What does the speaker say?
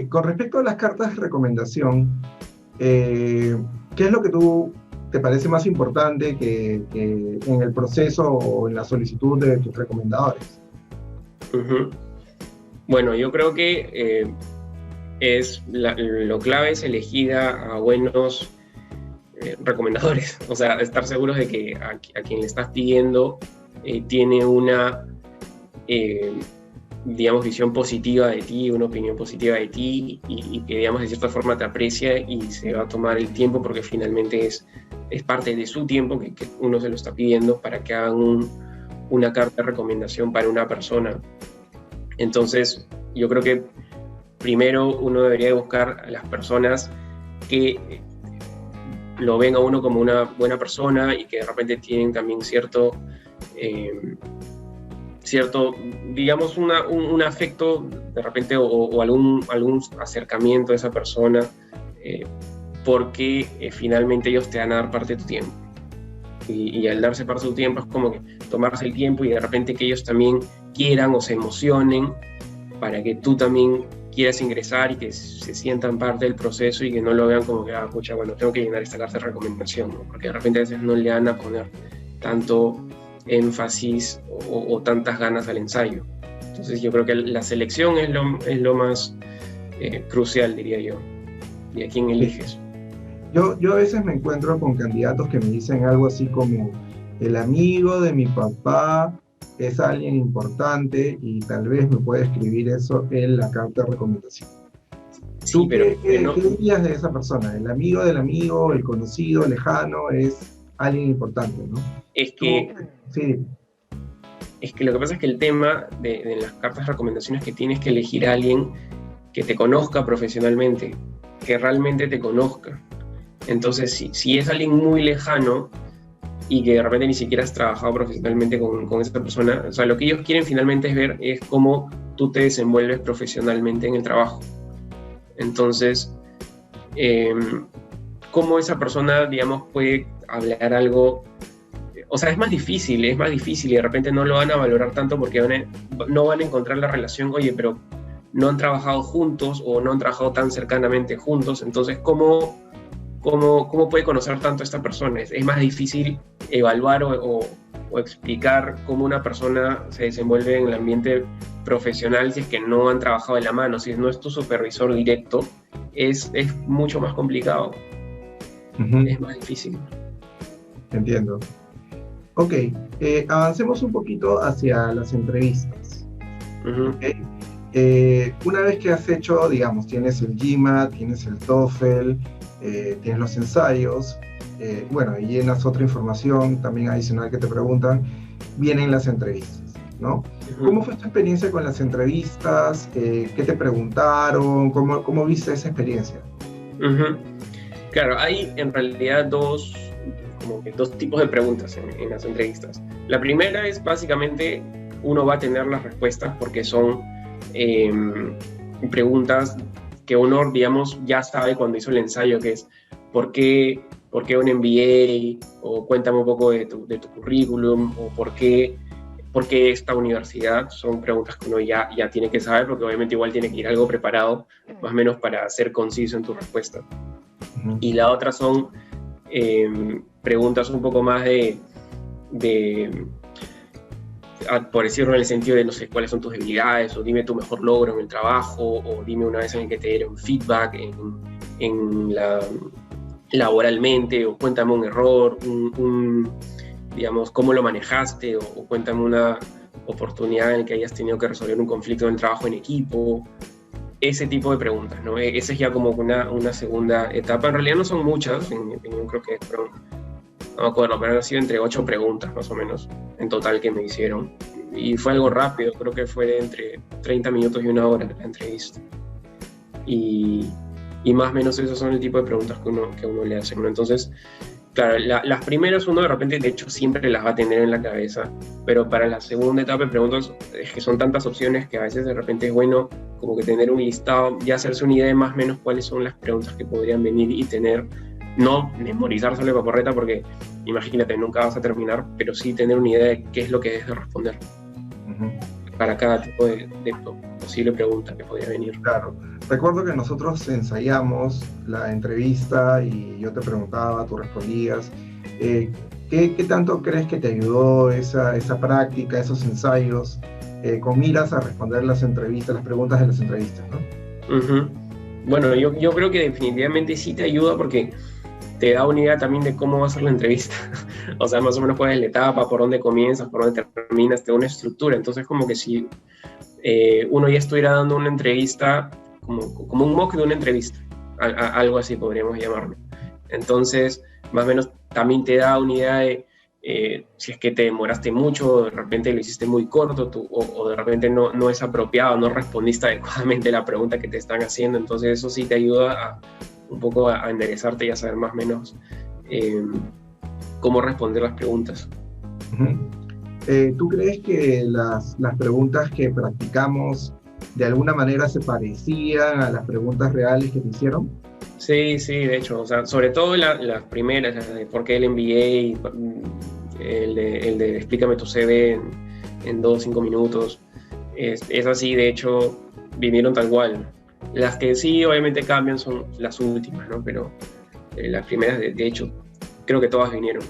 Con respecto a las cartas de recomendación, ¿qué es lo que tú te parece más importante que en el proceso o en la solicitud de tus recomendadores? Ujú. Bueno, yo creo que lo clave es elegir a buenos recomendadores, o sea, estar seguros de que a quien le estás pidiendo tiene una, eh, digamos, visión positiva de ti, una opinión positiva de ti y que, digamos, de cierta forma te aprecia y se va a tomar el tiempo porque finalmente es parte de su tiempo que uno se lo está pidiendo para que hagan una carta de recomendación para una persona. Entonces, yo creo que primero uno debería buscar a las personas que lo ven a uno como una buena persona y que de repente tienen también cierto, digamos, un afecto de repente o algún acercamiento a esa persona, porque finalmente ellos te van a dar parte de tu tiempo. Y al darse parte de tu tiempo es como que tomarse el tiempo y de repente que ellos también quieran o se emocionen para que tú también quieras ingresar y que se sientan parte del proceso y que no lo vean como que, pucha, bueno, tengo que llenar esta carta de recomendación, ¿no? Porque de repente a veces no le van a poner tanto énfasis o tantas ganas al ensayo. Entonces yo creo que la selección es lo más crucial, diría yo. ¿Y a quién eliges? Yo a veces me encuentro con candidatos que me dicen algo así como, el amigo de mi papá es alguien importante y tal vez me puede escribir eso en la carta de recomendación. Sí, ¿Tú pero no, qué dirías de esa persona? El amigo del amigo, el conocido, lejano, es alguien importante, ¿no? es Tú, que sí. Es que lo que pasa es que el tema de las cartas de recomendaciones es que tienes que elegir a alguien que te conozca profesionalmente, que realmente te conozca. Entonces, si es alguien muy lejano y que de repente ni siquiera has trabajado profesionalmente con esa persona, o sea, lo que ellos quieren finalmente es ver es cómo tú te desenvuelves profesionalmente en el trabajo. Entonces, eh, cómo esa persona, digamos, puede hablar algo, o sea, es más difícil y de repente no lo van a valorar tanto porque no van a encontrar la relación, oye, pero no han trabajado juntos o no han trabajado tan cercanamente juntos, entonces, ¿cómo puede conocer tanto a esta persona? Es más difícil evaluar o explicar cómo una persona se desenvuelve en el ambiente profesional si es que no han trabajado de la mano, si no es tu supervisor directo, es mucho más complicado, Ujú, es más difícil. entiendo. Ok, avancemos un poquito hacia las entrevistas. Ujú, ¿Ok? Una vez que has hecho, digamos, tienes el GMAT, tienes el TOEFL, tienes los ensayos, bueno, y llenas otra información también adicional que te preguntan, vienen las entrevistas, ¿no? ujú. ¿Cómo fue tu experiencia con las entrevistas? ¿Qué te preguntaron? ¿Cómo viste esa experiencia? Ujú. Claro, hay en realidad como que dos tipos de preguntas en las entrevistas. La primera es básicamente uno va a tener las respuestas porque son eh, preguntas que uno, digamos, ya sabe cuando hizo el ensayo, que es ¿por qué un MBA? O cuéntame un poco de tu currículum, o por qué esta universidad. Son preguntas que uno ya tiene que saber, porque obviamente igual tiene que ir algo preparado, más o menos para ser conciso en tu respuesta. Ujú. Y la otra son preguntas un poco más de por decirlo en el sentido de, no sé, cuáles son tus debilidades, o dime tu mejor logro en el trabajo, o dime una vez en el que te dieron feedback laboralmente, o cuéntame un error, digamos, cómo lo manejaste, o cuéntame una oportunidad en que hayas tenido que resolver un conflicto en el trabajo en equipo, ese tipo de preguntas, ¿no? Esa es ya como una segunda etapa. En realidad no son muchas, en mi opinión creo que fueron, no me acuerdo, pero han sido entre 8 preguntas más o menos en total que me hicieron. Y fue algo rápido, creo que fue de entre 30 minutos y una hora la entrevista. Y, y más o menos esos son el tipo de preguntas que uno le hace, ¿no? Entonces, claro, las primeras uno de repente, de hecho, siempre las va a tener en la cabeza, pero para la segunda etapa de preguntas es que son tantas opciones que a veces de repente es bueno como que tener un listado, ya hacerse una idea de más o menos cuáles son las preguntas que podrían venir y tener, no memorizárselo de paporreta porque imagínate, nunca vas a terminar, pero sí tener una idea de qué es lo que debes de responder. Ujú. para cada tipo de posible pregunta que podía venir. Claro. Recuerdo que nosotros ensayamos la entrevista y yo te preguntaba, tú respondías. ¿Qué tanto crees que te ayudó esa práctica, esos ensayos, con miras a responder las preguntas de las entrevistas, ¿no? Uh-huh. Bueno, yo creo que definitivamente sí te ayuda porque te da una idea también de cómo va a ser la entrevista. O sea, más o menos cuál es la etapa, por dónde comienzas, por dónde terminas, te da una estructura. Entonces, como que si uno ya estuviera dando una entrevista, como un mock de una entrevista, algo así podríamos llamarlo. Entonces, más o menos también te da una idea de si es que te demoraste mucho, o de repente lo hiciste muy corto, o de repente no es apropiado, no respondiste adecuadamente la pregunta que te están haciendo. Entonces, eso sí te ayuda un poco a enderezarte y a saber más o menos cómo responder las preguntas. ¿Tú crees que las preguntas que practicamos de alguna manera se parecían a las preguntas reales que te hicieron? Sí, de hecho, o sea, sobre todo las primeras, las de por qué el MBA, el de explícame tu CV en 2 o 5 minutos, es así, de hecho, vinieron tal cual. Las que sí, obviamente cambian son las últimas, ¿no? Pero las primeras, de hecho, creo que todas vinieron.